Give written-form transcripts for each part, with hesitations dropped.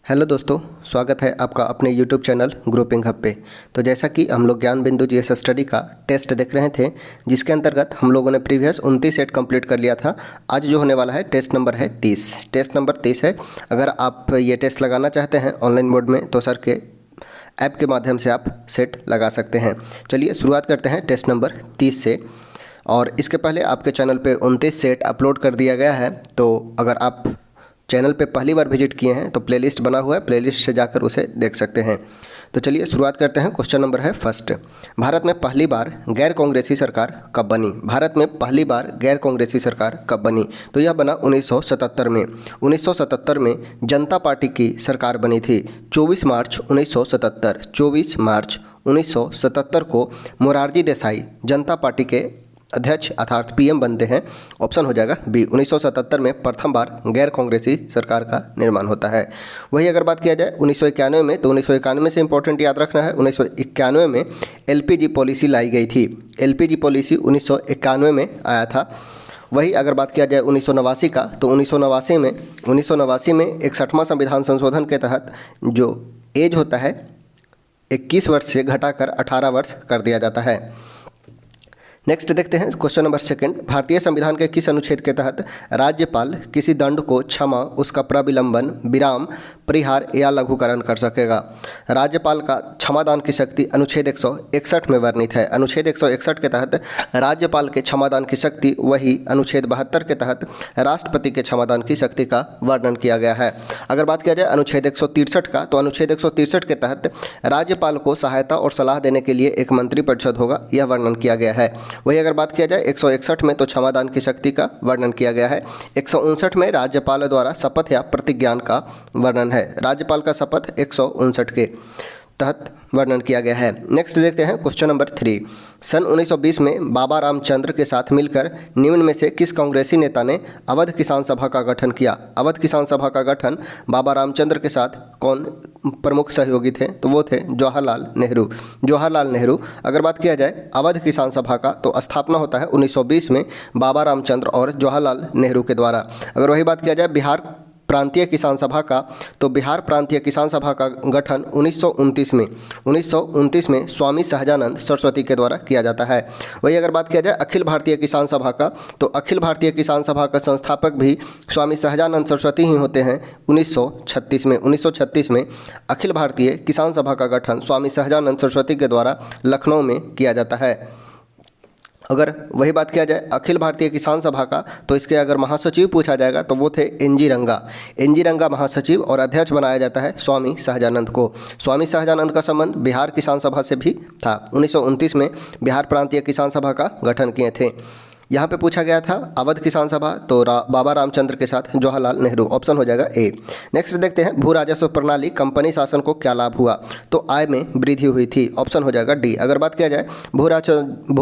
Hello दोस्तों, स्वागत है आपका अपने यूट्यूब चैनल ग्रुपिंग हब पे। तो जैसा कि हम लोग ज्ञान बिंदु जीएस स्टडी का टेस्ट देख रहे थे, जिसके अंतर्गत हम लोगों ने प्रीवियस 29 सेट कंप्लीट कर लिया था। आज जो होने वाला है टेस्ट नंबर है 30। टेस्ट नंबर 30 है। अगर आप ये टेस्ट लगाना चाहते हैं ऑनलाइन मोड में तो सर के ऐप के माध्यम से आप सेट लगा सकते हैं। चलिए शुरुआत करते हैं टेस्ट नंबर 30 से। और इसके पहले आपके चैनल पे 29 सेट अपलोड कर दिया गया है। तो अगर आप चैनल पे पहली बार विजिट किए हैं तो प्लेलिस्ट बना हुआ है, प्लेलिस्ट से जाकर उसे देख सकते हैं। तो चलिए शुरुआत करते हैं। क्वेश्चन नंबर है फर्स्ट, भारत में पहली बार गैर कांग्रेसी सरकार कब बनी? भारत में पहली बार गैर कांग्रेसी सरकार कब बनी? तो यह बना 1977 में। 1977 में जनता पार्टी की सरकार बनी थी। 24 मार्च 1977, 24 मार्च 1977 को मोरारजी देसाई जनता पार्टी के अध्यक्ष अर्थात पीएम बनते हैं। ऑप्शन हो जाएगा बी। 1977 में प्रथम बार गैर कांग्रेसी सरकार का निर्माण होता है। वही अगर बात किया जाए 1991 में, तो 1991 से इंपॉर्टेंट याद रखना है, 1991 में एलपीजी पॉलिसी लाई गई थी। एलपीजी पॉलिसी 1991 में आया था। वही अगर बात किया जाए 1989 का, तो 1989 में 61वां संविधान संशोधन के तहत जो एज होता है 21 वर्ष से घटाकर 18 वर्ष कर दिया जाता है। नेक्स्ट देखते हैं क्वेश्चन नंबर सेकंड, भारतीय संविधान के किस अनुच्छेद के तहत राज्यपाल किसी दंड को क्षमा, उसका प्रविलंबन, विराम, परिहार या लघुकरण कर सकेगा? राज्यपाल का क्षमादान की शक्ति अनुच्छेद 161 में वर्णित है। अनुच्छेद 161 के तहत राज्यपाल के क्षमादान की शक्ति, वही अनुच्छेद 72 के तहत राष्ट्रपति के क्षमादान की शक्ति का वर्णन किया गया है। अगर बात किया जाए अनुच्छेद 163 का, तो अनुच्छेद 163 के तहत राज्यपाल को सहायता और सलाह देने के लिए एक मंत्रिपरिषद होगा, यह वर्णन किया गया है। वही अगर बात किया जाए 161 में, तो क्षमादान की शक्ति का वर्णन किया गया है। 159 में राज्यपाल द्वारा शपथ या प्रतिज्ञान का वर्णन है। राज्यपाल का शपथ 159 के तहत वर्णन किया गया है। नेक्स्ट देखते हैं क्वेश्चन नंबर 3, सन 1920 में बाबा रामचंद्र के साथ मिलकर निम्न में से किस कांग्रेसी नेता ने अवध किसान सभा का गठन किया? अवध किसान सभा का गठन बाबा रामचंद्र के साथ कौन प्रमुख सहयोगी थे? तो वो थे जवाहरलाल नेहरू। जवाहरलाल नेहरू। अगर बात किया जाए अवध किसान सभा का, तो स्थापना होता है 1920 में बाबा रामचंद्र और जवाहरलाल नेहरू के द्वारा। अगर वही बात किया जाए बिहार प्रांतीय किसान सभा का, तो बिहार प्रांतीय किसान सभा का गठन 1929 में स्वामी सहजानंद सरस्वती के द्वारा किया जाता है। वही अगर बात किया जाए अखिल भारतीय किसान सभा का, तो अखिल भारतीय किसान सभा का संस्थापक भी स्वामी सहजानंद सरस्वती ही होते हैं। 1936 में अखिल भारतीय किसान सभा का गठन स्वामी सहजानंद सरस्वती के द्वारा लखनऊ में किया जाता है। अगर वही बात किया जाए अखिल भारतीय किसान सभा का, तो इसके अगर महासचिव पूछा जाएगा तो वो थे एनजी रंगा। एनजी रंगा महासचिव, और अध्यक्ष बनाया जाता है स्वामी सहजानंद को। स्वामी सहजानंद का संबंध बिहार किसान सभा से भी था। 1929 में बिहार प्रांतीय किसान सभा का गठन किए थे। यहाँ पे पूछा गया था अवध किसान सभा, तो बाबा रामचंद्र के साथ जवाहरलाल नेहरू। ऑप्शन हो जाएगा ए। नेक्स्ट देखते हैं भू राजस्व प्रणाली कंपनी शासन को क्या लाभ हुआ? तो आय में वृद्धि हुई थी। ऑप्शन हो जाएगा डी। अगर बात किया जाए भू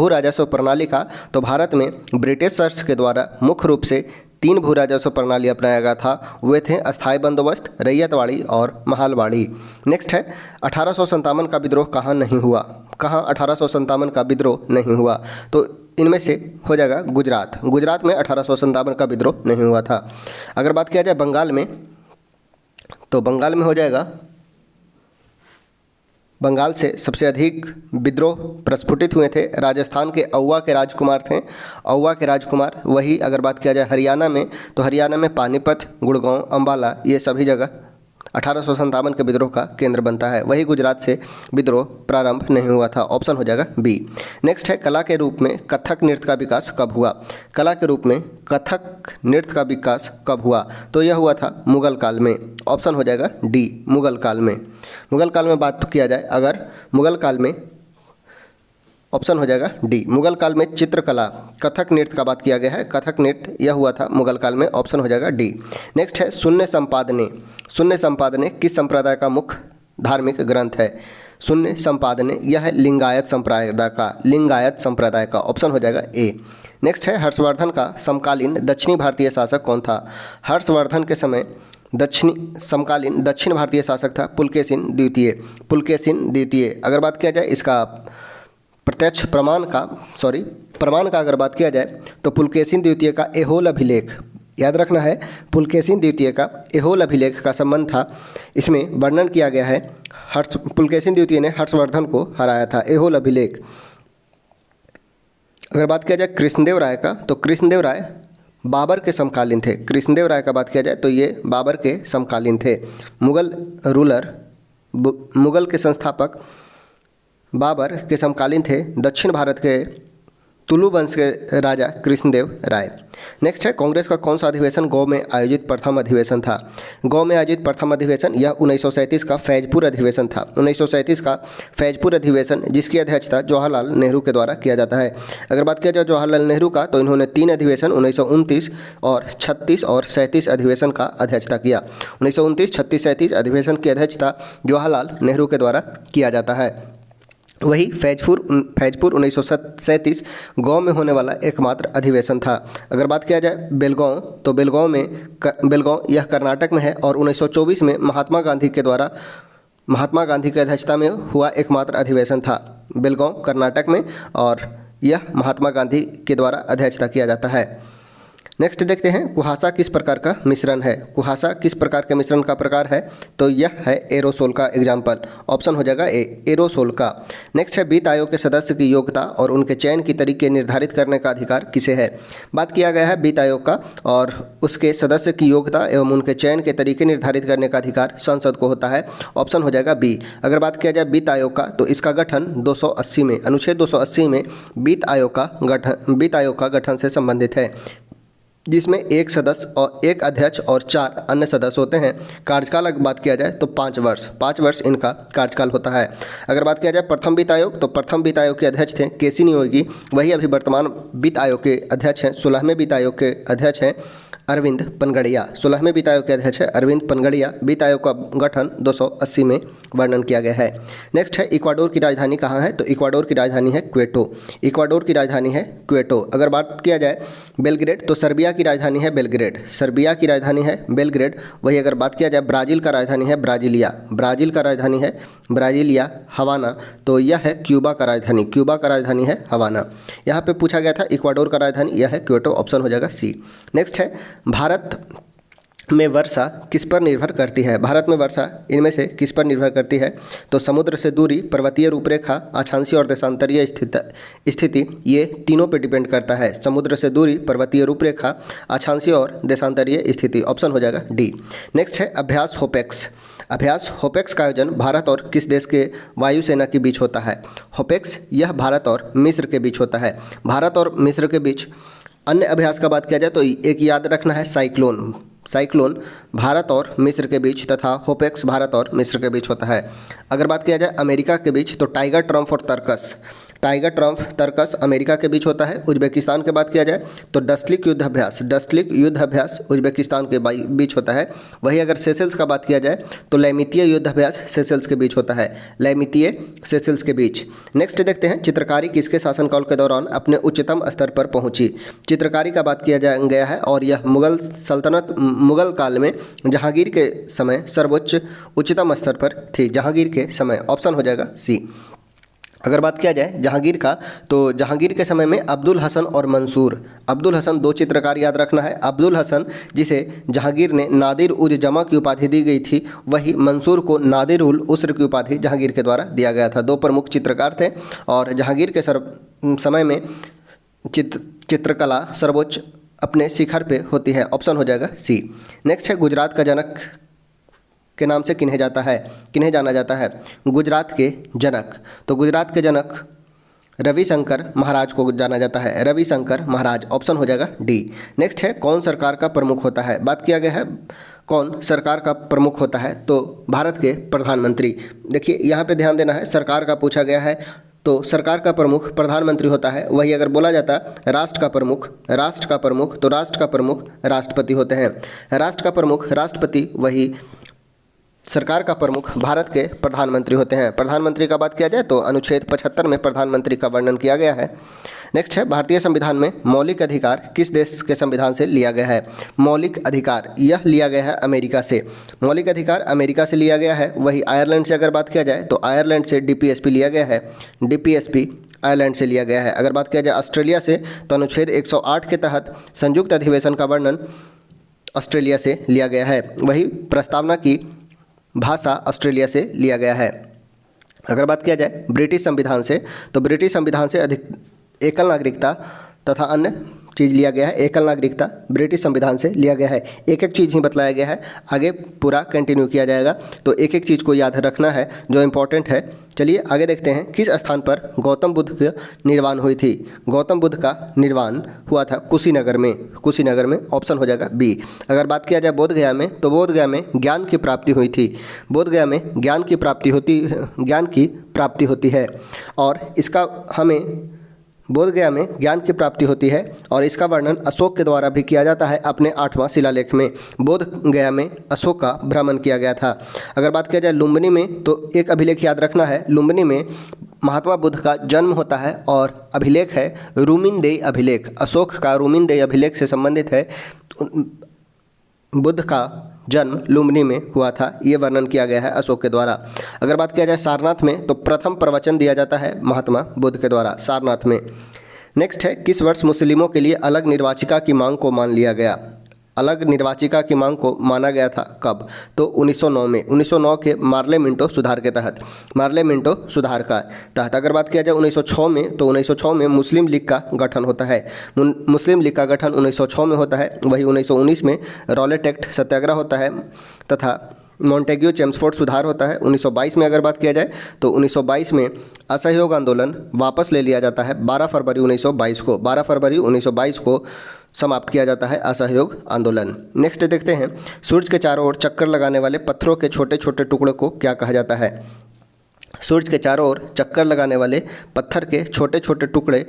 राजस्व प्रणाली का, तो भारत में ब्रिटिशर्स के द्वारा मुख्य रूप से 3 भू राजस्व प्रणाली अपनाया गया था। वे थे अस्थायी बंदोबस्त, रैयतवाड़ी और महालवाड़ी। नेक्स्ट है 1857 का विद्रोह कहाँ नहीं हुआ? कहाँ 1857 का विद्रोह नहीं हुआ? तो इनमें से हो जाएगा गुजरात। गुजरात में 1857 का विद्रोह नहीं हुआ था। अगर बात किया जाए बंगाल में, तो बंगाल में हो जाएगा, बंगाल से सबसे अधिक विद्रोह प्रस्फुटित हुए थे राजस्थान के औवा के राजकुमार थे। औवा के राजकुमार। वही अगर बात किया जाए हरियाणा में, तो हरियाणा में पानीपत, गुड़गांव, अंबाला, ये सभी जगह 1857 के विद्रोह का केंद्र बनता है। वही गुजरात से विद्रोह प्रारंभ नहीं हुआ था। ऑप्शन हो जाएगा बी। नेक्स्ट है कला के रूप में कथक नृत्य का विकास कब हुआ? कला के रूप में कथक नृत्य का विकास कब हुआ? तो यह हुआ था मुगल काल में। ऑप्शन हो जाएगा डी, मुगल काल में। मुगल काल में बात किया जाए अगर मुगल काल में, ऑप्शन हो जाएगा डी, मुगल काल में चित्रकला कथक नृत्य का बात किया गया है। कथक नृत्य यह हुआ था मुगल काल में। ऑप्शन हो जाएगा डी। नेक्स्ट है शून्य संपादने। शून्य संपादने किस संप्रदाय का मुख्य धार्मिक ग्रंथ है? शून्य संपादने यह है लिंगायत संप्रदाय का। ऑप्शन हो जाएगा ए। नेक्स्ट है हर्षवर्धन का समकालीन दक्षिणी भारतीय शासक कौन था? हर्षवर्धन के समय समकालीन दक्षिण भारतीय शासक था पुलकेशिन द्वितीय। पुलकेशिन द्वितीय। अगर बात किया जाए इसका प्रत्यक्ष प्रमाण का अगर बात किया जाए, तो पुलकेशिन द्वितीय का एहोल अभिलेख याद रखना है पुलकेशिन द्वितीय का एहोल अभिलेख का संबंध था। इसमें वर्णन किया गया है पुलकेशिन द्वितीय ने हर्षवर्धन को हराया था, एहोल अभिलेख। अगर बात किया जाए कृष्णदेव राय का, तो कृष्णदेव राय बाबर के समकालीन थे। कृष्णदेव राय का बात किया जाए तो ये बाबर के समकालीन थे। मुगल के संस्थापक बाबर के समकालीन थे, दक्षिण भारत के तुलु वंश के राजा कृष्णदेव राय। नेक्स्ट है कांग्रेस का कौन सा अधिवेशन गौ में आयोजित प्रथम अधिवेशन था। गौ में आयोजित प्रथम अधिवेशन यह 1937 का फैजपुर अधिवेशन था। 1937 का फैजपुर अधिवेशन जिसकी अध्यक्षता जवाहरलाल नेहरू के द्वारा किया जाता है। अगर बात किया जाए जवाहरलाल नेहरू का, तो इन्होंने 3 अधिवेशन 1929 और 36 और 37 अधिवेशन का अध्यक्षता किया। 1929, 36, 37 अधिवेशन की अध्यक्षता जवाहरलाल नेहरू के द्वारा किया जाता है। वही फैजपुर 1937 गाँव में होने वाला एकमात्र अधिवेशन था। अगर बात किया जाए बेलगांव, तो बेलगांव यह कर्नाटक में है और 1924 में महात्मा गांधी की अध्यक्षता में हुआ एकमात्र अधिवेशन था। बेलगांव कर्नाटक में और यह महात्मा गांधी के द्वारा अध्यक्षता किया जाता है। नेक्स्ट देखते हैं कुहासा किस प्रकार का मिश्रण है। कुहासा किस प्रकार के मिश्रण का प्रकार है, तो यह है एरोसोल का एग्जाम्पल। ऑप्शन हो जाएगा ए, एरोसोल का। नेक्स्ट है वित्त आयोग के सदस्य की योग्यता और उनके चयन की तरीके निर्धारित करने का अधिकार किसे है। बात किया गया है वित्त आयोग का, और उसके सदस्य की योग्यता एवं उनके चयन के तरीके निर्धारित करने का अधिकार संसद को होता है। ऑप्शन हो जाएगा बी। अगर बात किया जाए वित्त आयोग का, तो इसका गठन 280 में, अनुच्छेद 280 में वित्त आयोग का गठन से संबंधित है, जिसमें एक सदस्य और एक अध्यक्ष और 4 अन्य सदस्य होते हैं। कार्यकाल अगर बात किया जाए तो 5 वर्ष इनका कार्यकाल होता है। अगर बात किया जाए प्रथम वित्त आयोग, तो प्रथम वित्त आयोग के अध्यक्ष थे केसी नियोगी, वही अभी वर्तमान वित्त आयोग के अध्यक्ष हैं। 16वें वित्त आयोग के अध्यक्ष हैं अरविंद पनगड़िया। 16वें वित्त आयोग के अध्यक्ष है अरविंद पनगड़िया। वित्त आयोग का गठन 280 में वर्णन किया गया है। नेक्स्ट है इक्वाडोर की राजधानी कहाँ है, तो इक्वाडोर की राजधानी है क्वेटो। इक्वाडोर की राजधानी है क्वेटो। अगर बात किया जाए बेलग्रेड, तो सर्बिया की राजधानी है बेलग्रेड। सर्बिया की राजधानी है बेलग्रेड। वही अगर बात किया जाए ब्राज़ील का राजधानी है ब्राज़ीलिया। ब्राज़ील का राजधानी है ब्राज़ीलिया। हवाना, तो यह है क्यूबा का राजधानी। क्यूबा का राजधानी है हवाना। यहाँ पे पूछा गया था इक्वाडोर का राजधानी, यह है क्वेटो। ऑप्शन हो जाएगा सी। नेक्स्ट है भारत में वर्षा किस पर निर्भर करती है। भारत में वर्षा इनमें से किस पर निर्भर करती है, तो समुद्र से दूरी, पर्वतीय रूपरेखा, अक्षांशीय और देशांतरीय स्थिति, ये तीनों पे डिपेंड करता है। समुद्र से दूरी, पर्वतीय रूपरेखा, अक्षांशीय और देशांतरीय स्थिति। ऑप्शन हो जाएगा डी। नेक्स्ट है अभ्यास होपेक्स। अभ्यास होपेक्स का आयोजन भारत और किस देश के वायुसेना के बीच होता है। होपेक्स यह भारत और मिस्र के बीच होता है। भारत और मिस्र के बीच अन्य अभ्यास का बात किया जाए तो एक याद रखना है साइक्लोन भारत और मिस्र के बीच, तथा होपेक्स भारत और मिस्र के बीच होता है। अगर बात किया जाए अमेरिका के बीच, तो टाइगर ट्रम्प और तर्कस अमेरिका के बीच होता है। उज्बेकिस्तान की बात किया जाए तो डस्लिक युद्ध अभ्यास उज्बेकिस्तान के बीच होता है। वही अगर सेशल्स का बात किया जाए तो लैमितीय युद्ध अभ्यास सेशल्स के बीच होता है। लैमितीय सेशल्स के बीच। नेक्स्ट देखते हैं चित्रकारी किसके शासनकाल के दौरान अपने उच्चतम स्तर पर पहुंची। चित्रकारी का बात किया गया है और यह मुगल काल में जहांगीर के समय सर्वोच्च उच्चतम स्तर पर थी। जहांगीर के समय। ऑप्शन हो जाएगा सी। अगर बात किया जाए जहांगीर का, तो जहांगीर के समय में अब्दुल हसन और मंसूर, अब्दुल हसन 2 चित्रकार याद रखना है। अब्दुल हसन जिसे जहांगीर ने नादिर उज जमा की उपाधि दी गई थी, वही मंसूर को नादिर उल उसर की उपाधि जहांगीर के द्वारा दिया गया था। 2 प्रमुख चित्रकार थे और जहांगीर के समय में चित्रकला सर्वोच्च अपने शिखर पे होती है। ऑप्शन हो जाएगा सी। नेक्स्ट है गुजरात का जनक के नाम से किन्हें जाना जाता है। गुजरात के जनक, तो गुजरात के जनक रविशंकर महाराज को जाना जाता है। रविशंकर महाराज। ऑप्शन हो जाएगा डी। नेक्स्ट है कौन सरकार का प्रमुख होता है। बात किया गया है कौन सरकार का प्रमुख होता है, तो भारत के प्रधानमंत्री। देखिए यहाँ पे ध्यान देना है, सरकार का पूछा गया है तो सरकार का प्रमुख प्रधानमंत्री होता है। वही अगर बोला जाता राष्ट्र का प्रमुख तो राष्ट्र का प्रमुख राष्ट्रपति होते हैं। राष्ट्र का प्रमुख राष्ट्रपति, वही सरकार का प्रमुख भारत के प्रधानमंत्री होते हैं। प्रधानमंत्री का बात किया जाए तो अनुच्छेद 75 में प्रधानमंत्री का वर्णन किया गया है। नेक्स्ट है भारतीय संविधान में मौलिक अधिकार किस देश के संविधान से लिया गया है। मौलिक अधिकार यह लिया गया है अमेरिका से। मौलिक अधिकार अमेरिका से लिया गया है। वही आयरलैंड से अगर बात किया जाए तो आयरलैंड से डीपीएसपी लिया गया है। डीपीएसपी आयरलैंड से लिया गया है। अगर बात किया जाए ऑस्ट्रेलिया से तो अनुच्छेद 108 के तहत संयुक्त अधिवेशन का वर्णन ऑस्ट्रेलिया से लिया गया है। वही प्रस्तावना की भाषा ऑस्ट्रेलिया से लिया गया है। अगर बात किया जाए ब्रिटिश संविधान से, तो ब्रिटिश संविधान से अधिक एकल नागरिकता तथा अन्य चीज़ लिया गया है। एकल नागरिकता ब्रिटिश संविधान से लिया गया है। एक एक चीज़ ही बतलाया गया है, आगे पूरा कंटिन्यू किया जाएगा, तो एक एक चीज़ को याद रखना है जो इम्पोर्टेंट है। चलिए आगे देखते हैं। किस स्थान पर गौतम बुद्ध का निर्वाण हुई थी? गौतम बुद्ध का निर्वाण हुआ था कुशीनगर में। कुशीनगर में ऑप्शन हो जाएगा बी। अगर बात किया जाए बोधगया में, तो बोधगया में ज्ञान की प्राप्ति हुई थी। बोधगया में ज्ञान की प्राप्ति होती है और इसका हमें बोधगया में ज्ञान की प्राप्ति होती है और इसका वर्णन अशोक के द्वारा भी किया जाता है अपने 8वां शिलालेख में। बोधगया में अशोक का भ्रमण किया गया था। अगर बात किया जाए लुम्बिनी में, तो एक अभिलेख याद रखना है। लुम्बिनी में महात्मा बुद्ध का जन्म होता है और अभिलेख है रूमिनदेई अभिलेख। अशोक का रूमिनदेई अभिलेख से संबंधित है। बुद्ध का जन्म लुम्बिनी में हुआ था, ये वर्णन किया गया है अशोक के द्वारा। अगर बात किया जाए सारनाथ में, तो प्रथम प्रवचन दिया जाता है महात्मा बुद्ध के द्वारा सारनाथ में। नेक्स्ट है, किस वर्ष मुस्लिमों के लिए अलग निर्वाचिका की मांग को मान लिया गया? अलग निर्वाचिका की मांग को माना गया था कब? तो 1909 में। 1909 के मार्ले मिंटो सुधार के तहत, मार्ले मिंटो सुधार का तहत। अगर बात किया जाए 1906 में, तो 1906 में मुस्लिम लीग का गठन होता है। मुस्लिम लीग का गठन 1906 में होता है। वही 1919 में रॉलेट एक्ट सत्याग्रह होता है तथा मॉन्टेग्यू चेम्सफोर्ड सुधार होता है। 1922 में अगर बात किया जाए, तो 1922 में असहयोग आंदोलन वापस ले लिया जाता है। 12 फरवरी 1922 को समाप्त किया जाता है असहयोग आंदोलन। नेक्स्ट देखते हैं, सूर्य के चारों ओर चक्कर लगाने वाले पत्थरों के छोटे छोटे टुकड़ों को क्या कहा जाता है? सूर्य के चारों ओर चक्कर लगाने वाले पत्थर के छोटे छोटे टुकड़े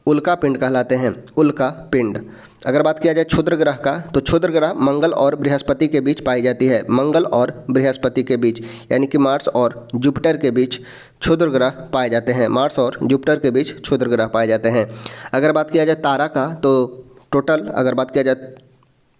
उल्का पिंड कहलाते हैं। उल्का पिंड। अगर बात किया जाए क्षुद्र ग्रह का, तो क्षुद्र ग्रह मंगल और बृहस्पति के बीच पाई जाती है। मंगल और बृहस्पति के बीच, यानी कि मार्स और जुपिटर के बीच क्षुद्र ग्रह पाए जाते हैं। मार्स और जुपिटर के बीच क्षुद्र ग्रह पाए जाते हैं। अगर बात किया जाए तारा का, तो टोटल अगर बात किया जाए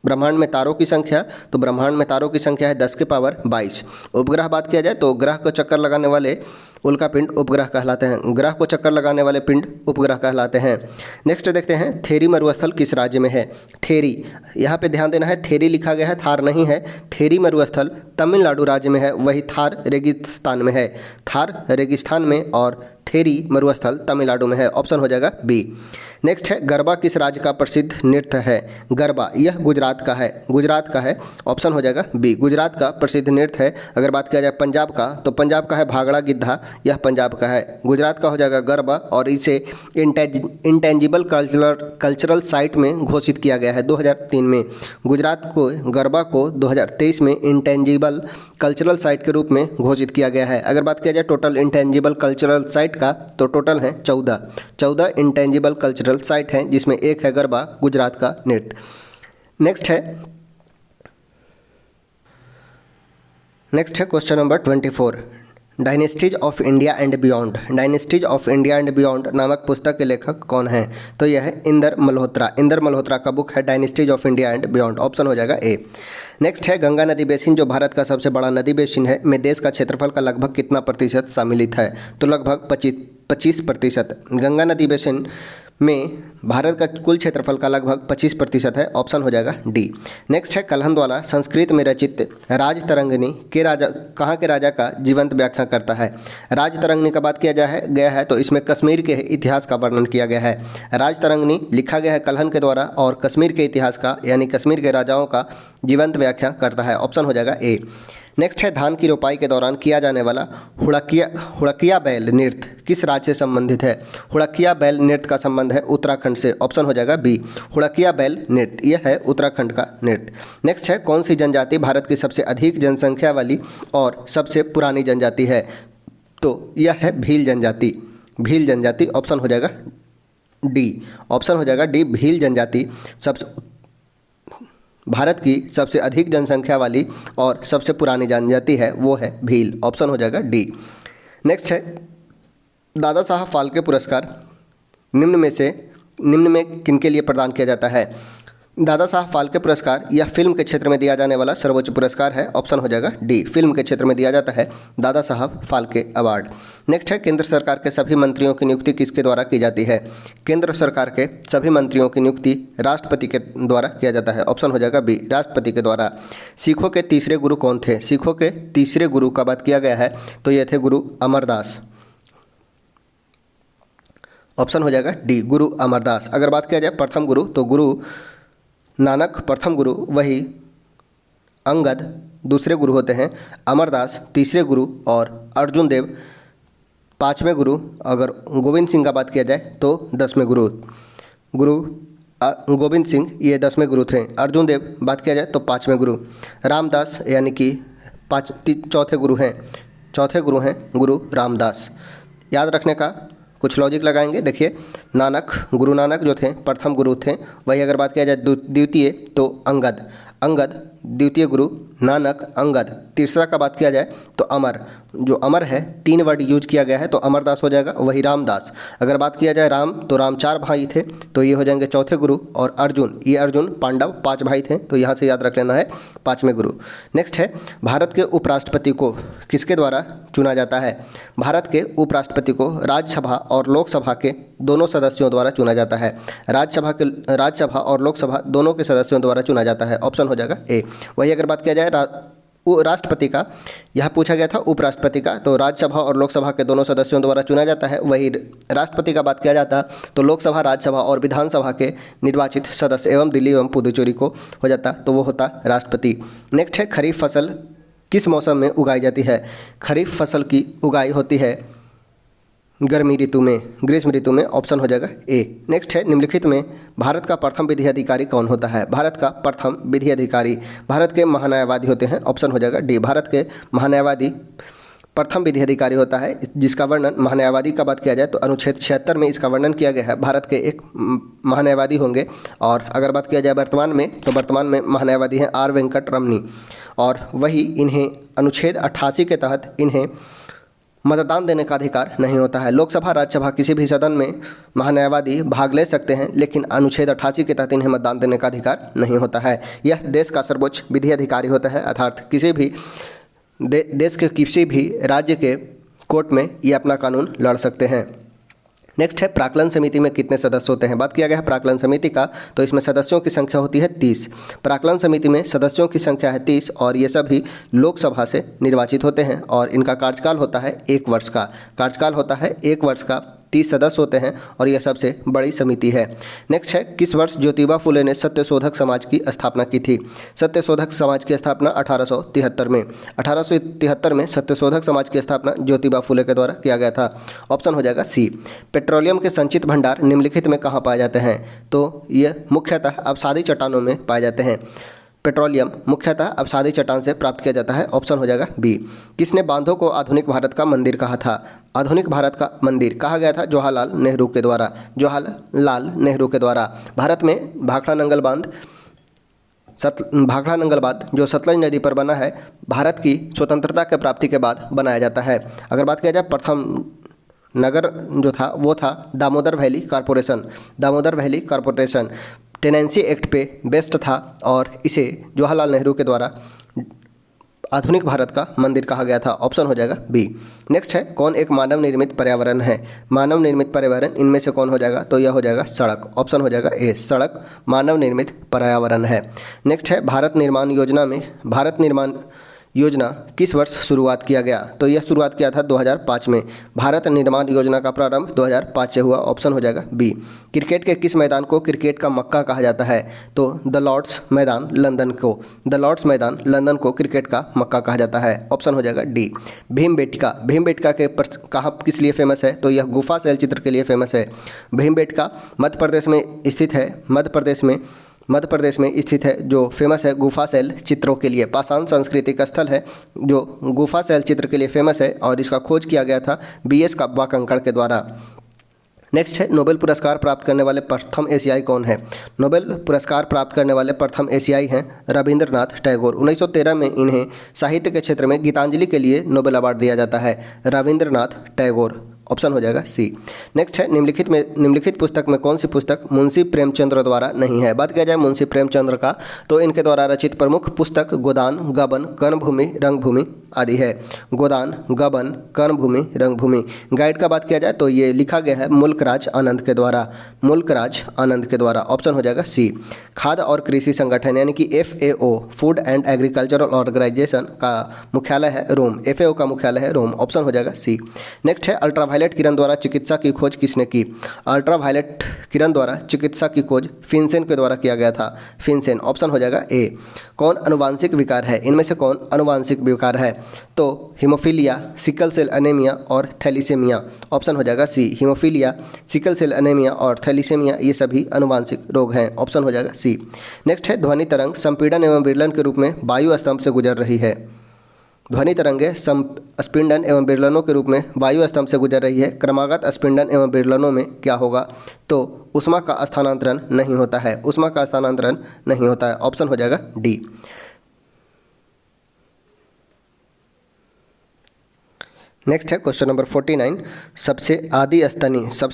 ब्रह्मांड में तारों की संख्या, तो ब्रह्मांड में तारों की संख्या है 10 के पावर 22। उपग्रह बात किया जाए, तो ग्रह को चक्कर लगाने वाले उल्का पिंड उपग्रह कहलाते हैं। ग्रह को चक्कर लगाने वाले पिंड उपग्रह कहलाते हैं। नेक्स्ट देखते हैं, थेरी मरुस्थल किस राज्य में है? थेरी, यहाँ पे ध्यान देना है, थेरी लिखा गया है, थार नहीं है। थेरी मरुस्थल तमिलनाडु राज्य में है। वही थार रेगिस्तान में है। थार रेगिस्तान में और थेरी मरुस्थल तमिलनाडु में है। ऑप्शन हो जाएगा बी। नेक्स्ट है, गरबा किस राज्य का प्रसिद्ध नृत्य है? गरबा, यह गुजरात का है। गुजरात का है। ऑप्शन हो जाएगा बी। गुजरात का प्रसिद्ध नृत्य है। अगर बात किया जाए पंजाब का, तो पंजाब का है भांगड़ा गिद्धा, यह पंजाब का है। गुजरात का हो जाएगा गरबा और इसे इंटेंजिबल कल्चरल साइट में घोषित किया गया है 2003 में। गुजरात को गरबा को 2023 में इंटेंजिबल कल्चरल साइट के रूप में घोषित किया गया है। अगर बात किया जाए टोटल इंटेंजिबल कल्चरल साइट का, तो टोटल है 14 इंटेंजिबल कल्चरल साइट हैं, जिसमें एक है गरबा, गुजरात का नृत्य। नेक्स्ट है question number 24। Dynasties of India and beyond. Dynasties of India and beyond नामक पुस्तक के लेखक कौन है? तो यह है इंदर मल्होत्रा। इंदर मल्होत्रा का बुक है dynasties of India and beyond. Option हो जाएगा ए। नेक्स्ट है, गंगा नदी बेसिन जो भारत का सबसे बड़ा नदी बेसिन है, में देश का क्षेत्रफल का लगभग कितना प्रतिशत सम्मिलित है? तो लगभग 25%। गंगा नदी बेसिन में भारत का कुल क्षेत्रफल का लगभग 25% है। ऑप्शन हो जाएगा डी। नेक्स्ट है, कल्हणद्वाला संस्कृत में रचित राजतरंगिणी के राजा कहाँ के राजा का जीवंत व्याख्या करता है? राजतरंगिणी का बात किया गया है तो इसमें कश्मीर के इतिहास का वर्णन किया गया है। राजतरंगिणी लिखा गया है कल्हण के द्वारा और कश्मीर के इतिहास का, यानी कश्मीर के राजाओं का जीवंत व्याख्या करता है। ऑप्शन हो जाएगा ए। नेक्स्ट है, धान की रोपाई के दौरान किया जाने वाला हुड़किया बैल नृत्य किस राज्य से संबंधित है? हुड़किया बैल नृत्य का संबंध है उत्तराखंड से। ऑप्शन हो जाएगा बी। हुड़किया बैल नृत्य, यह है उत्तराखंड का नृत्य। नेक्स्ट है, कौन सी जनजाति भारत की सबसे अधिक जनसंख्या वाली और सबसे पुरानी जनजाति है? तो यह है भील जनजाति। भील जनजाति। ऑप्शन हो जाएगा डी। ऑप्शन हो जाएगा डी। भील जनजाति भारत की सबसे अधिक जनसंख्या वाली और सबसे पुरानी जनजाति है, वो है भील। ऑप्शन हो जाएगा डी। नेक्स्ट है, दादा साहब फाल्के पुरस्कार निम्न में किनके लिए प्रदान किया जाता है? दादा साहब फाल्के पुरस्कार यह फिल्म के क्षेत्र में दिया जाने वाला सर्वोच्च पुरस्कार है। ऑप्शन हो जाएगा डी, फिल्म के क्षेत्र में दिया जाता है दादा साहब फाल्के अवार्ड। नेक्स्ट है, केंद्र सरकार के सभी मंत्रियों की नियुक्ति किसके द्वारा की जाती है? केंद्र सरकार के सभी मंत्रियों की नियुक्ति राष्ट्रपति के द्वारा किया जाता है। ऑप्शन हो जाएगा बी, राष्ट्रपति के द्वारा। सिखों के तीसरे गुरु कौन थे? सिखों के तीसरे गुरु का बात किया गया है तो ये थे गुरु अमरदास। ऑप्शन हो जाएगा डी, गुरु अमरदास। अगर बात किया जाए प्रथम गुरु तो गुरु नानक प्रथम गुरु, वही अंगद दूसरे गुरु होते हैं, अमरदास तीसरे गुरु और अर्जुन देव पाँचवें गुरु। अगर गोविंद सिंह का बात किया जाए तो 10वें गुरु। गोविंद सिंह ये 10वें गुरु थे। अर्जुन देव बात किया जाए तो 5वें गुरु। रामदास यानी कि चौथे गुरु हैं गुरु रामदास। याद रखने का कुछ लॉजिक लगाएंगे। देखिए, गुरु नानक जो थे प्रथम गुरु थे, वही अगर बात किया जाए द्वितीय तो अंगद द्वितीय गुरु, नानक, अंगद। तीसरा का बात किया जाए तो अमर, जो अमर है 3 वर्ड यूज किया गया है तो अमरदास हो जाएगा, वही रामदास। अगर बात किया जाए राम तो राम 4 भाई थे तो ये हो जाएंगे चौथे गुरु। और अर्जुन पांडव 5 भाई थे तो यहाँ से याद रख लेना है 5वें गुरु। नेक्स्ट है, भारत के उपराष्ट्रपति को किसके द्वारा चुना जाता है? भारत के उपराष्ट्रपति को राज्यसभा और लोकसभा के दोनों सदस्यों द्वारा चुना जाता है। राज्यसभा और लोकसभा दोनों के सदस्यों द्वारा चुना जाता है। ऑप्शन हो जाएगा ए। वही अगर बात किया जाए राष्ट्रपति का, यह पूछा गया था उपराष्ट्रपति का, तो राज्यसभा और लोकसभा के दोनों सदस्यों द्वारा चुना जाता है। वही राष्ट्रपति का बात किया जाता तो लोकसभा, राज्यसभा और विधानसभा के निर्वाचित सदस्य एवं दिल्ली एवं पुदुचेरी को हो जाता तो वो होता राष्ट्रपति। नेक्स्ट है, खरीफ फसल किस मौसम में उगाई जाती है? खरीफ फसल की उगाई होती है ग्रीष्म ऋतु में। ऑप्शन हो जाएगा ए। नेक्स्ट है, निम्नलिखित में भारत का प्रथम विधि अधिकारी कौन होता है? भारत का प्रथम विधि अधिकारी भारत के महान्यायवादी होते हैं। ऑप्शन हो जाएगा डी, भारत के महान्यायवादी प्रथम विधि अधिकारी होता है, जिसका वर्णन महान्यायवादी का बात किया जाए तो अनुच्छेद 76 में इसका वर्णन किया गया है। भारत के एक महान्यायवादी होंगे। और अगर बात किया जाए वर्तमान में तो वर्तमान में महान्यायवादी हैं आर वेंकट रमनी। और वही इन्हें अनुच्छेद 88 के तहत इन्हें मतदान देने का अधिकार नहीं होता है। लोकसभा, राज्यसभा किसी भी सदन में महान्यायवादी भाग ले सकते हैं, लेकिन अनुच्छेद 88 के तहत इन्हें मतदान देने का अधिकार नहीं होता है। यह देश का सर्वोच्च विधि अधिकारी होता है, अर्थात किसी भी देश के किसी भी राज्य के कोर्ट में ये अपना कानून लड़ सकते हैं। नेक्स्ट है, प्राक्कलन समिति में कितने सदस्य होते हैं? बात किया गया है प्राक्कलन समिति का, तो इसमें सदस्यों की संख्या होती है 30। प्राक्कलन समिति में सदस्यों की संख्या है 30 और ये सभी लोकसभा से निर्वाचित होते हैं और इनका कार्यकाल होता है 1 वर्ष का। 30 सदस्य होते हैं और यह सबसे बड़ी समिति है। नेक्स्ट है, किस वर्ष ज्योतिबा फुले ने सत्यशोधक समाज की स्थापना की थी? सत्यशोधक समाज की स्थापना 1873 में। 1873 में सत्यशोधक समाज की स्थापना ज्योतिबा फुले के द्वारा किया गया था। ऑप्शन हो जाएगा सी। पेट्रोलियम के संचित भंडार निम्नलिखित में कहाँ पाए जाते हैं? तो ये मुख्यतः अवसादी चट्टानों में पाए जाते हैं। पेट्रोलियम मुख्यतः अवसादी चट्टान से प्राप्त किया जाता है। ऑप्शन हो जाएगा बी। किसने बांधों को आधुनिक भारत का मंदिर कहा था? आधुनिक भारत का मंदिर कहा गया था जवाहरलाल नेहरू के द्वारा। भारत में भाखड़ा नंगल बांध जो सतलज नदी पर बना है, भारत की स्वतंत्रता के प्राप्ति के बाद बनाया जाता है। अगर बात किया जाए प्रथम नगर जो था वो था Damodar valley corporation. Tenancy act पे बेस्ड था और इसे जवाहरलाल नेहरू के द्वारा आधुनिक भारत का मंदिर कहा गया था। ऑप्शन हो जाएगा बी। नेक्स्ट है, कौन एक मानव निर्मित पर्यावरण है? मानव निर्मित पर्यावरण इनमें से कौन हो जाएगा? तो यह हो जाएगा सड़क। ऑप्शन हो जाएगा ए, सड़क मानव निर्मित पर्यावरण है। नेक्स्ट है, भारत निर्माण योजना किस वर्ष शुरुआत किया गया? तो यह शुरुआत किया था 2005 में। भारत निर्माण योजना का प्रारंभ 2005 से हुआ। ऑप्शन हो जाएगा बी। क्रिकेट के किस मैदान को क्रिकेट का मक्का कहा जाता है? तो द लॉर्ड्स मैदान लंदन को क्रिकेट का मक्का कहा जाता है। ऑप्शन हो जाएगा डी। भीमबेटका के कहाँ किस लिए फेमस है? तो यह गुफा शैल चित्र के लिए फेमस है। भीमबेटका मध्य प्रदेश में स्थित है, जो फेमस है गुफा शैल चित्रों के लिए। पाषाण सांस्कृतिक स्थल है जो गुफा शैल चित्र के लिए फेमस है और इसका खोज किया गया था BS काब्बा कंकड़ के द्वारा। नेक्स्ट है, नोबेल पुरस्कार प्राप्त करने वाले प्रथम एशियाई कौन है? नोबेल पुरस्कार प्राप्त करने वाले प्रथम एशियाई हैं रविंद्रनाथ टैगोर। 1913 में इन्हें साहित्य के क्षेत्र में गीतांजलि के लिए नोबेल अवार्ड दिया जाता है। रविंद्रनाथ टैगोर। ऑप्शन हो जाएगा सी। नेक्स्ट है निम्नलिखित पुस्तक में कौन सी पुस्तक मुंशी प्रेमचंद्र द्वारा नहीं है। बात किया जाए मुंशी प्रेमचंद्र का तो इनके द्वारा रचित प्रमुख पुस्तक गोदान, गबन, कर्मभूमि, रंगभूमि आदि है। गोदान, गबन, कर्मभूमि, रंगभूमि। गाइड का बात किया जाए तो ये लिखा गया है मुल्कराज आनंद के द्वारा, मुल्कराज आनंद के द्वारा। ऑप्शन हो जाएगा सी। खाद्य और कृषि संगठन यानी कि FAO food and agricultural organisation का मुख्यालय है रोम, FAO का मुख्यालय है रोम। ऑप्शन हो जाएगा सी। नेक्स्ट है अल्ट्रावायलेट किरण द्वारा चिकित्सा की खोज किसने की। अल्ट्रावायलेट किरण द्वारा चिकित्सा की खोज फिनसेन के द्वारा किया गया था, फिनसेन। ऑप्शन हो जाएगा ए। कौन अनुवांशिक विकार है, इनमें से कौन अनुवांशिक विकार है तो हीमोफीलिया, सिकल सेल एनीमिया और थैलीसीमिया। ऑप्शन हो जाएगा सी। हीमोफीलिया, सिकल सेल एनीमिया और थैलीसीमिया ये सभी अनुवांशिक रोग हैं। ऑप्शन हो जाएगा सी। नेक्स्ट है ध्वनि तरंग संपीड़न एवं विरलन के रूप में वायु स्तंभ से गुजर रही है। ध्वनि तरंगें स्पिंडन एवं विरलनों के रूप में वायु स्तंभ से गुजर रही है। क्रमागत स्पिंडन एवं विरलनों में क्या होगा तो ऊष्मा का स्थानांतरण नहीं होता है, ऊष्मा का स्थानांतरण नहीं होता है। ऑप्शन हो जाएगा डी। नेक्स्ट है क्वेश्चन नंबर 49। सबसे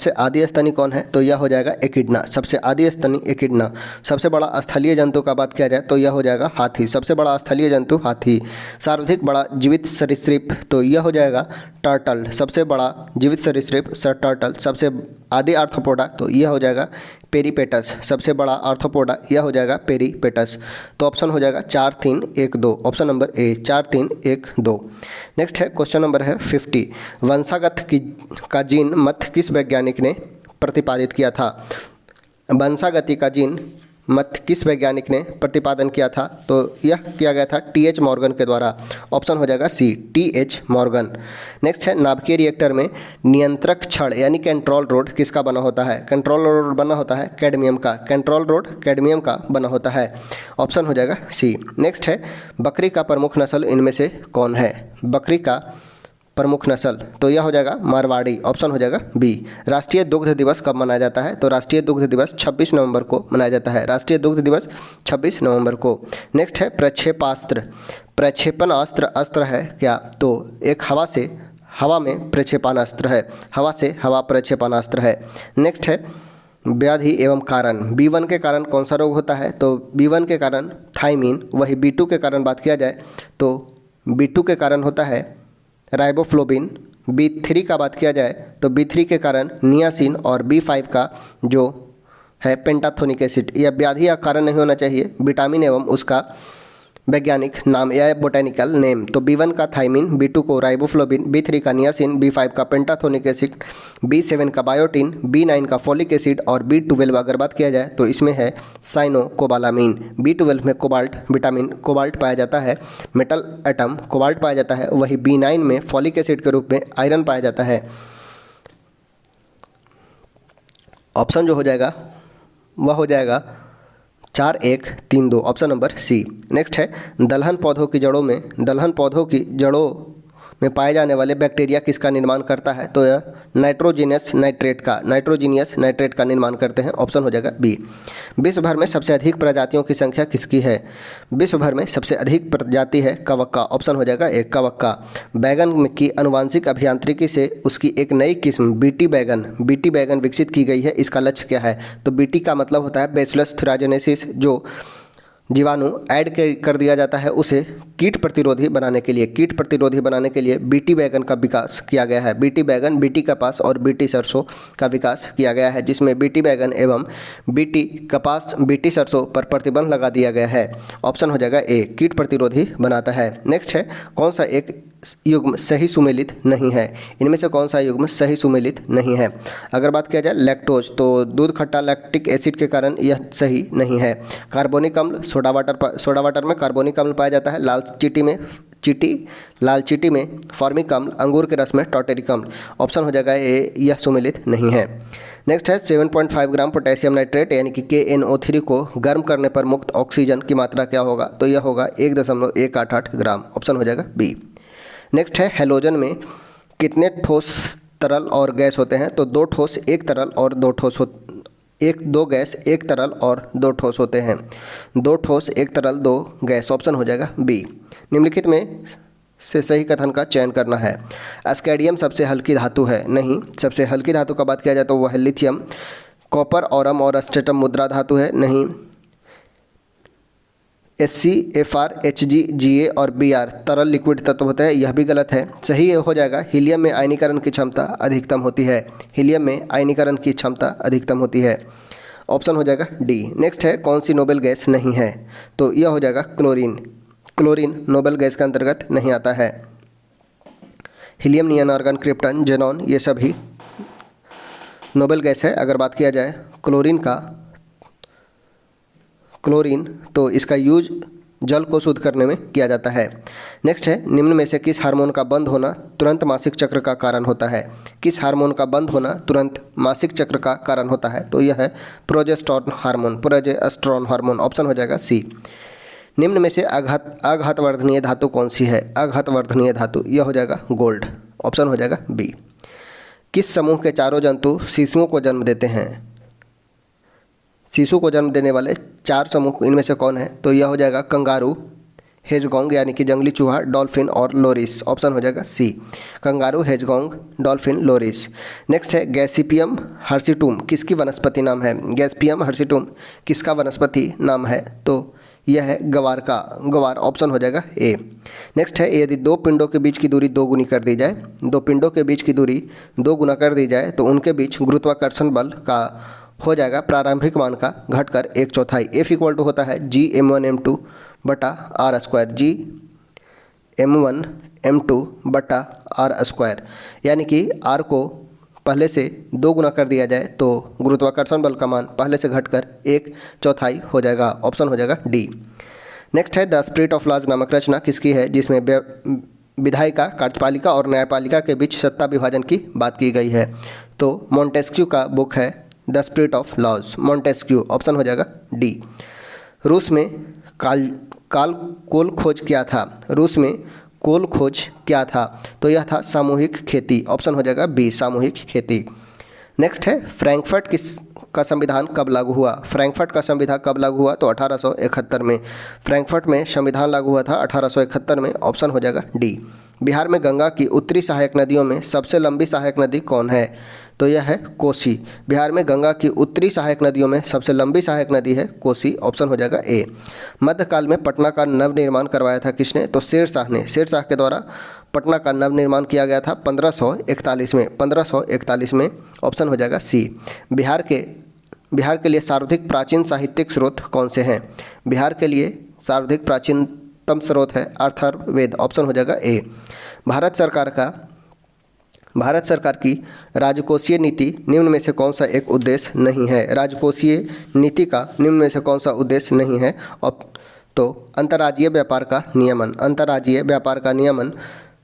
आदि स्तनी कौन है तो यह हो जाएगा एकिडना। सबसे आदि स्तनी एकिडना। सबसे बड़ा स्थलीय जंतु का बात किया जाए तो यह हो जाएगा हाथी, सबसे बड़ा स्थलीय जंतु हाथी। सर्वाधिक बड़ा जीवित सरीसृप तो यह हो जाएगा टर्टल, सबसे बड़ा जीवित सरीसृप टर्टल। सबसे आदि आर्थ्रोपोडा तो यह हो जाएगा पेरीपेटस, सबसे बड़ा आर्थ्रोपोडा यह हो जाएगा पेरीपेटस। तो ऑप्शन हो जाएगा 4, 3, 1, 2। Option number A 4, 3, 1, 2। नेक्स्ट है क्वेश्चन नंबर है 50। वंशागत का जीन मत किस वैज्ञानिक ने प्रतिपादित किया था। वंशागति का जीन मत किस वैज्ञानिक ने प्रतिपादन किया था तो यह किया गया था TH मॉर्गन के द्वारा। ऑप्शन हो जाएगा सी, TH मॉर्गन। नेक्स्ट है नाभिकीय रिएक्टर में नियंत्रक छड़ यानी कंट्रोल रोड किसका बना होता है। कंट्रोल रोड बना होता है कैडमियम का, कंट्रोल रोड कैडमियम का बना होता है। ऑप्शन हो जाएगा सी। नेक्स्ट है बकरी का प्रमुख नस्ल इनमें से कौन है। बकरी का प्रमुख नस्ल तो यह हो जाएगा मारवाड़ी। ऑप्शन हो जाएगा बी। राष्ट्रीय दुग्ध दिवस कब मनाया जाता है तो राष्ट्रीय दुग्ध दिवस 26 नवंबर को मनाया जाता है, राष्ट्रीय दुग्ध दिवस 26 नवंबर को। नेक्स्ट है प्रक्षेपास्त्र। प्रक्षेपणास्त्र अस्त्र है क्या तो एक हवा में प्रक्षेपणास्त्र है, हवा से हवा प्रक्षेपणास्त्र है। नेक्स्ट है व्याधि एवं कारण। B1 के कारण कौन सा रोग होता है तो B1 के कारण थाइमीन। वही B2 के कारण बात किया जाए तो B2 के कारण होता है राइबोफ्लोबिन। B3 का बात किया जाए तो B3 के कारण नियासिन और B5 का जो है पेंटाथोनिक एसिड। यह व्याधि का कारण नहीं होना चाहिए, विटामिन एवं उसका वैज्ञानिक नाम या बोटेनिकल नेम। तो B1 का थाइमिन, B2 को राइबोफ्लोबिन, B3 का नियासिन, B5 का पेंटाथोनिक एसिड, B7 का बायोटिन, B9 का फोलिक एसिड और B12 अगर बात किया जाए तो इसमें है साइनोकोबालामीन। B12 में कोबाल्ट विटामिन कोबाल्ट पाया जाता है, मेटल एटम कोबाल्ट पाया जाता है। वही B9 में फोलिक एसिड के रूप में आयरन पाया जाता है। ऑप्शन जो हो जाएगा वह हो जाएगा 4, 1, 3, 2। Option number C. नेक्स्ट है दलहन पौधों की जड़ों में पाए जाने वाले बैक्टीरिया किसका निर्माण करता है तो यह नाइट्रोजीनियस नाइट्रेट का निर्माण करते हैं। ऑप्शन हो जाएगा बी। विश्व भर में सबसे अधिक प्रजातियों की संख्या किसकी है। विश्व भर में सबसे अधिक प्रजाति है कवक का। ऑप्शन हो जाएगा ए कवक का। बैगन की अनुवांशिक अभियांत्रिकी से उसकी एक नई किस्म बीटी बैगन विकसित की गई है। इसका लक्ष्य क्या है तो बीटी का मतलब होता है बैसिलस थुराजेनेसिस, जो जीवाणु ऐड कर दिया जाता है उसे कीट प्रतिरोधी बनाने के लिए बीटी बैगन का विकास किया गया है। बीटी बैगन, बीटी कपास और बीटी सरसों का विकास किया गया है, जिसमें बीटी बैगन एवं बीटी कपास, बीटी सरसों पर प्रतिबंध लगा दिया गया है। ऑप्शन हो जाएगा ए, कीट प्रतिरोधी बनाता है। नेक्स्ट है कौन सा एक युग्म सही सुमेलित नहीं है। इनमें से कौन सा युग्म सही सुमेलित नहीं है। अगर बात किया जाए लैक्टोज तो दूध खट्टा लैक्टिक एसिड के कारण यह सही नहीं है। कार्बोनिक अम्ल सोडा वाटर में कार्बोनिक अम्ल पाया जाता है। लाल चींटी में फॉर्मिक अम्ल, अंगूर के रस में टॉर्टेरिक अम्ल। ऑप्शन हो जाएगा ए, यह सुमेलित नहीं है। नेक्स्ट है 7.5 ग्राम पोटेशियम नाइट्रेट यानी कि KNO3 को गर्म करने पर मुक्त ऑक्सीजन की मात्रा क्या होगा तो यह होगा 1.188 ग्राम। ऑप्शन हो जाएगा बी। नेक्स्ट है हैलोजन में कितने ठोस तरल और गैस होते हैं तो 2 ठोस 1 तरल और 2 ठोस 2 गैस 1 तरल और 2 ठोस होते हैं। 2 ठोस 1 तरल 2 गैस। ऑप्शन हो जाएगा बी। निम्नलिखित में से सही कथन का चयन करना है। एस्केडियम सबसे हल्की धातु है, नहीं। सबसे हल्की धातु का बात किया जाए तो वह है लिथियम। कॉपर, ऑरम और अस्टेटम मुद्रा धातु है, नहीं। Sc, Fr, Hg, Ga और Br तरल लिक्विड तत्व होते हैं, यह भी गलत है। सही हो जाएगा हीलियम में आयनीकरण की क्षमता अधिकतम होती है। हीलियम में आयनीकरण की क्षमता अधिकतम होती है। ऑप्शन हो जाएगा डी। नेक्स्ट है कौन सी नोबेल गैस नहीं है, तो यह हो जाएगा क्लोरीन। क्लोरीन नोबेल गैस के अंतर्गत नहीं आता है। हीलियम, नियन, आर्गन, क्रिप्टन, जेनॉन ये सभी नोबेल गैस है। अगर बात किया जाए क्लोरीन तो इसका यूज जल को शुद्ध करने में किया जाता है। नेक्स्ट है निम्न में से किस हार्मोन का बंद होना तुरंत मासिक चक्र का कारण होता है। किस हार्मोन का बंद होना तुरंत मासिक चक्र का कारण होता है, तो यह है progesterone hormone. Progesterone hormone option हो जाएगा सी। निम्न में से आघातवर्धनीय धातु कौन सी है। आघातवर्धनीय धातु यह हो जाएगा गोल्ड। ऑप्शन हो जाएगा बी। किस समूह के चारों जंतु शिशुओं को जन्म देते हैं। शिशु को जन्म देने वाले 4 समूह इनमें से कौन है, तो यह हो जाएगा कंगारू, हेजगोंग यानी कि जंगली चूहा, डॉल्फिन और लोरिस। ऑप्शन हो जाएगा सी। कंगारू, हेजगोंग, डॉल्फिन, लोरिस। नेक्स्ट है गैसिपियम हर्सिटुम किसकी वनस्पति नाम है। गैसिपियम हर्सिटुम किसका वनस्पति नाम है, तो यह है गवार का। गवार ऑप्शन हो जाएगा ए। नेक्स्ट है यदि 2 पिंडों के बीच की दूरी 2 गुनी कर दी जाए, 2 पिंडों के बीच की दूरी 2 गुना कर दी जाए तो उनके बीच गुरुत्वाकर्षण बल का हो जाएगा प्रारंभिक मान का घटकर 1/4। F इक्वल टू होता है G m1m2 बटा आर स्क्वायर। G m1m2 बटा आर स्क्वायर, यानी कि R को पहले से 2 गुना कर दिया जाए तो गुरुत्वाकर्षण बल का मान पहले से घटकर 1/4 हो जाएगा। ऑप्शन हो जाएगा डी। नेक्स्ट है द स्पिरिट ऑफ लॉज नामक रचना किसकी है, जिसमें विधायिका, कार्यपालिका और न्यायपालिका के बीच सत्ता विभाजन की बात की गई है, तो मोंटेस्क्यू का बुक है the spirit of laws. Montesquieu option हो जाएगा डी। रूस में कोल खोज क्या था। रूस में कोल खोज क्या था, तो यह था सामूहिक खेती। ऑप्शन हो जाएगा बी, सामूहिक खेती। नेक्स्ट है फ्रैंकफर्ट का संविधान कब लागू हुआ। फ्रैंकफर्ट का संविधान कब लागू हुआ, तो 1871 में। फ्रैंकफर्ट में संविधान लागू हुआ था 1871 में। ऑप्शन हो जाएगा डी। बिहार में गंगा की उत्तरी सहायक नदियों में सबसे लंबी सहायक नदी कौन है, तो यह है कोसी। बिहार में गंगा की उत्तरी सहायक नदियों में सबसे लंबी सहायक नदी है कोसी। ऑप्शन हो जाएगा ए। मध्यकाल में पटना का नवनिर्माण करवाया था किसने, तो शेरशाह ने। शेरशाह के द्वारा पटना का नवनिर्माण किया गया था 1541 में। 1541 में। ऑप्शन हो जाएगा सी। बिहार के लिए सर्वाधिक प्राचीन साहित्यिक स्रोत कौन से हैं। बिहार के लिए सर्वाधिक प्राचीनतम स्रोत है अथर्ववेद। ऑप्शन हो जाएगा ए। भारत सरकार की राजकोषीय नीति निम्न में से कौन सा एक उद्देश्य नहीं है। राजकोषीय नीति का निम्न में से कौन सा उद्देश्य नहीं है, तो अंतर्राज्यीय व्यापार का नियमन। अंतर्राज्यीय व्यापार का नियमन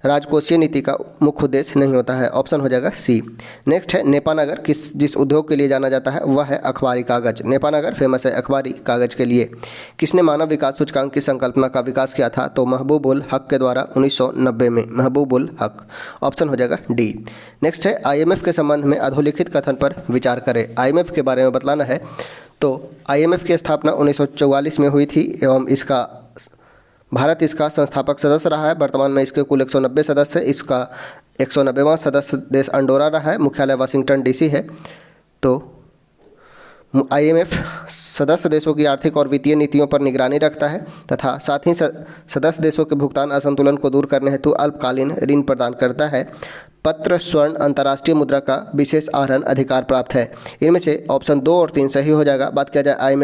राजकोषीय नीति का मुख्य उद्देश्य नहीं होता है। ऑप्शन हो जाएगा सी। नेक्स्ट है नेपानगर जिस उद्योग के लिए जाना जाता है वह है अखबारी कागज। नेपानगर फेमस है अखबारी कागज के लिए। किसने मानव विकास सूचकांक की संकल्पना का विकास किया था, तो महबूब उल हक के द्वारा 1990 में। महबूब उल हक। ऑप्शन हो जाएगा डी। नेक्स्ट है IMF के संबंध में अधोलिखित कथन पर विचार करें। IMF के बारे में बतलाना है, तो IMF की स्थापना 1944 में हुई थी एवं भारत इसका संस्थापक सदस्य रहा है। वर्तमान में इसके कुल 190 सदस्य है। इसका 190वां सदस्य देश अंडोरा रहा है। मुख्यालय वाशिंगटन DC है। तो IMF सदस्य देशों की आर्थिक और वित्तीय नीतियों पर निगरानी रखता है तथा साथ ही सदस्य देशों के भुगतान असंतुलन को दूर करने हेतु अल्पकालीन ऋण प्रदान करता है। पत्र, स्वर्ण, अंतर्राष्ट्रीय मुद्रा का विशेष आहरण अधिकार प्राप्त है। इनमें से ऑप्शन 2 और 3 सही हो जाएगा। बात किया जाए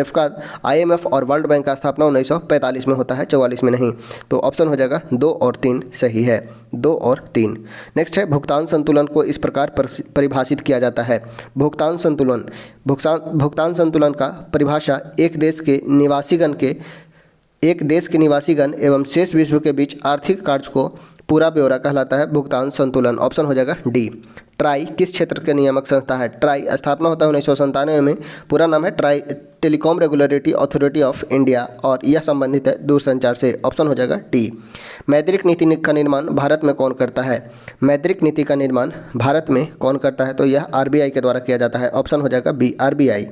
IMF और वर्ल्ड बैंक का स्थापना 1945 में होता है, 44 में नहीं। तो ऑप्शन हो जाएगा 2 और 3 सही है। 2 और 3। नेक्स्ट है भुगतान संतुलन को इस प्रकार परिभाषित किया जाता है। भुगतान संतुलन का परिभाषा एक देश के निवासीगण एवं शेष विश्व के बीच आर्थिक कार्य को पूरा ब्यौरा कहलाता है भुगतान संतुलन। ऑप्शन हो जाएगा डी। ट्राई किस क्षेत्र के नियामक संस्था है? ट्राई स्थापना होता है 1997 में, पूरा नाम है try telecom regulatory authority of India और यह संबंधित है दूरसंचार से। ऑप्शन हो जाएगा डी। मौद्रिक नीति का निर्माण भारत में कौन करता है? मौद्रिक नीति का निर्माण भारत में कौन करता है? तो यह आरबीआई के द्वारा किया जाता है। ऑप्शन हो जाएगा बी आरबीआई।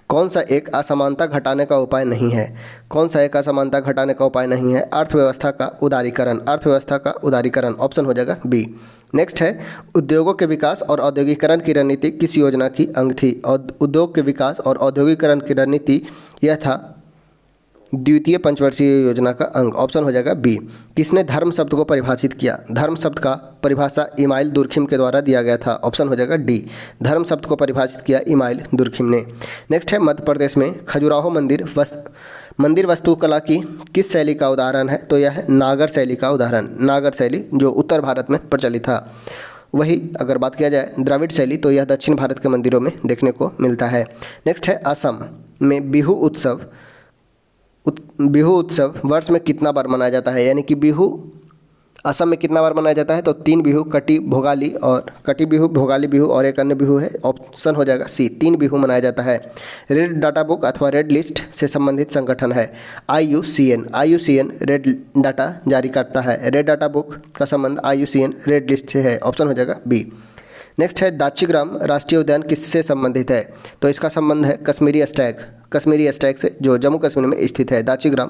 कौन सा एक असमानता घटाने का उपाय नहीं है? कौन सा एक असमानता घटाने का उपाय नहीं है? अर्थव्यवस्था का उदारीकरण। अर्थव्यवस्था का उदारीकरण। ऑप्शन हो जाएगा बी। नेक्स्ट है उद्योगों के विकास और औद्योगिकरण की रणनीति किस योजना की अंग थी? और उद्योग के विकास और औद्योगिकरण की रणनीति यह था द्वितीय पंचवर्षीय योजना का अंग। ऑप्शन हो जाएगा बी। किसने धर्म शब्द को परिभाषित किया? धर्म शब्द का परिभाषा इमाइल दुर्खिम के द्वारा दिया गया था। ऑप्शन हो जाएगा डी। धर्म शब्द को परिभाषित किया इमाइल दुर्खिम ने। नेक्स्ट है मध्य प्रदेश में खजुराहो मंदिर वास्तुकला की किस शैली का उदाहरण है? तो यह है नागर शैली का उदाहरण। नागर शैली जो उत्तर भारत में प्रचलित था। वही अगर बात किया जाए द्रविड़ शैली तो यह दक्षिण भारत के मंदिरों में देखने को मिलता है। नेक्स्ट है असम में बिहू उत्सव वर्ष में कितना बार मनाया जाता है? यानी कि बिहू असम में कितना बार मनाया जाता है? तो 3 बिहू, कटी बिहू, भोगाली बिहू और एक अन्य बिहू है। ऑप्शन हो जाएगा सी। 3 बिहू मनाया जाता है। रेड डाटा बुक अथवा रेड लिस्ट से संबंधित संगठन है IUCN रेड डाटा जारी करता है। रेड डाटा बुक का संबंध IUCN रेड लिस्ट से है। ऑप्शन हो जाएगा बी। नेक्स्ट है दाचीग्राम राष्ट्रीय उद्यान किससे संबंधित है? तो इसका संबंध है कश्मीरी स्टैग से, जो जम्मू कश्मीर में स्थित है। दाचीग्राम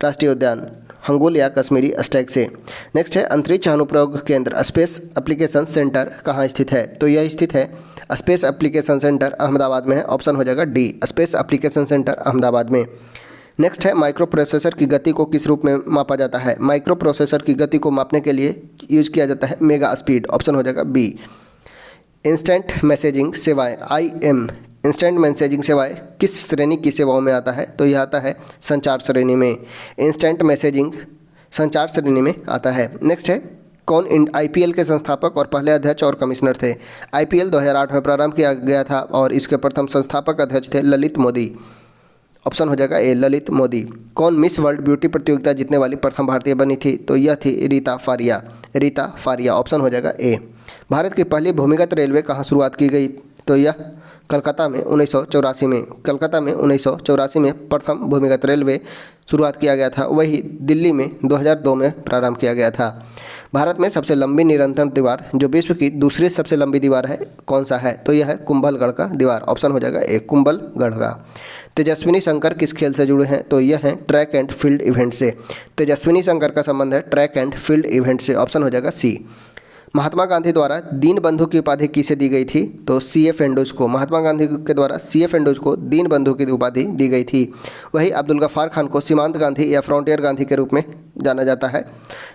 राष्ट्रीय उद्यान हंगोल या कश्मीरी स्टैग से। नेक्स्ट है अंतरिक्ष अनुप्रयोग केंद्र स्पेस एप्लीकेशन सेंटर कहाँ स्थित है? तो यह स्थित है स्पेस एप्लीकेशन सेंटर अहमदाबाद में है। ऑप्शन हो जाएगा D. Space application centre Ahmedabad में। नेक्स्ट है माइक्रो प्रोसेसर की गति को किस रूप में मापा जाता है? माइक्रो प्रोसेसर की गति को मापने के लिए यूज किया जाता है मेगा स्पीड। ऑप्शन हो जाएगा बी। इंस्टेंट मैसेजिंग सेवाएं IM इंस्टेंट मैसेजिंग सेवाएं किस श्रेणी की सेवाओं में आता है? तो यह आता है संचार श्रेणी में। इंस्टेंट मैसेजिंग संचार श्रेणी में आता है। नेक्स्ट है कौन IPL के संस्थापक और पहले अध्यक्ष और कमिश्नर थे? IPL 2008 में प्रारंभ किया गया था और इसके प्रथम संस्थापक अध्यक्ष थे ललित मोदी। ऑप्शन हो जाएगा ए ललित मोदी। कौन मिस वर्ल्ड ब्यूटी प्रतियोगिता जीतने वाली प्रथम भारतीय बनी थी? तो यह थी रीता फारिया। ऑप्शन हो जाएगा ए। भारत की पहली भूमिगत रेलवे कहाँ शुरुआत की गई? तो यह कलकत्ता में 1984 में प्रथम भूमिगत रेलवे शुरुआत किया गया था। वही दिल्ली में 2002 में प्रारंभ किया गया था। भारत में सबसे लंबी निरंतर दीवार जो विश्व की दूसरी सबसे लंबी दीवार है कौन सा है? तो यह है कुंभलगढ़ का दीवार। ऑप्शन हो जाएगा ए कुंभलगढ़ का। तेजस्विनी शंकर किस खेल से जुड़े हैं? तो यह है ट्रैक एंड फील्ड इवेंट से। तेजस्विनी शंकर का संबंध है ट्रैक एंड फील्ड इवेंट से। ऑप्शन हो जाएगा सी। महात्मा गांधी द्वारा दीन बंधु की उपाधि किसे दी गई थी? तो CF एंड्रूज को। महात्मा गांधी के द्वारा CF एंड्रूज को दीन बंधु की उपाधि दी गई थी। वही अब्दुल गफ्फार खान को सीमांत गांधी या फ्रंटियर गांधी के रूप में जाना जाता है।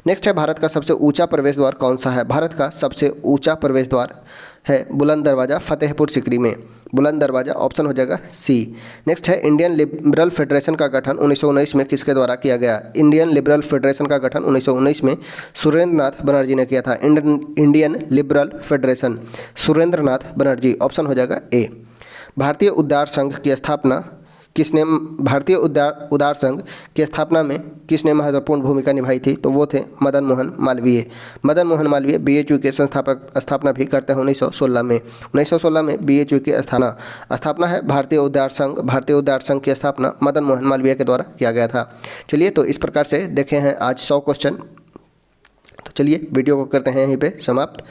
नेक्स्ट है भारत का सबसे ऊंचा प्रवेश द्वार कौन सा है? भारत का सबसे ऊंचा प्रवेश द्वार है बुलंद दरवाज़ा फतेहपुर सीकरी में। बुलंद दरवाज़ा। ऑप्शन हो जाएगा सी। नेक्स्ट है इंडियन लिबरल फेडरेशन का गठन 1919 में किसके द्वारा किया गया? इंडियन लिबरल फेडरेशन का गठन 1919 में सुरेंद्र नाथ बनर्जी ने किया था। इंडियन लिबरल फेडरेशन सुरेंद्र नाथ बनर्जी। ऑप्शन हो जाएगा ए। भारतीय उदार संघ की स्थापना में किसने महत्वपूर्ण भूमिका निभाई थी? तो वो थे मदन मोहन मालवीय BHU के स्थापना भी करते हैं 1916 में। 1916 में BHU की स्थापना है। भारतीय उदार संघ की स्थापना मदन मोहन मालवीय के द्वारा किया गया था। चलिए तो इस प्रकार से देखे हैं आज 100 क्वेश्चन। तो चलिए वीडियो को करते हैं यहीं पे समाप्त।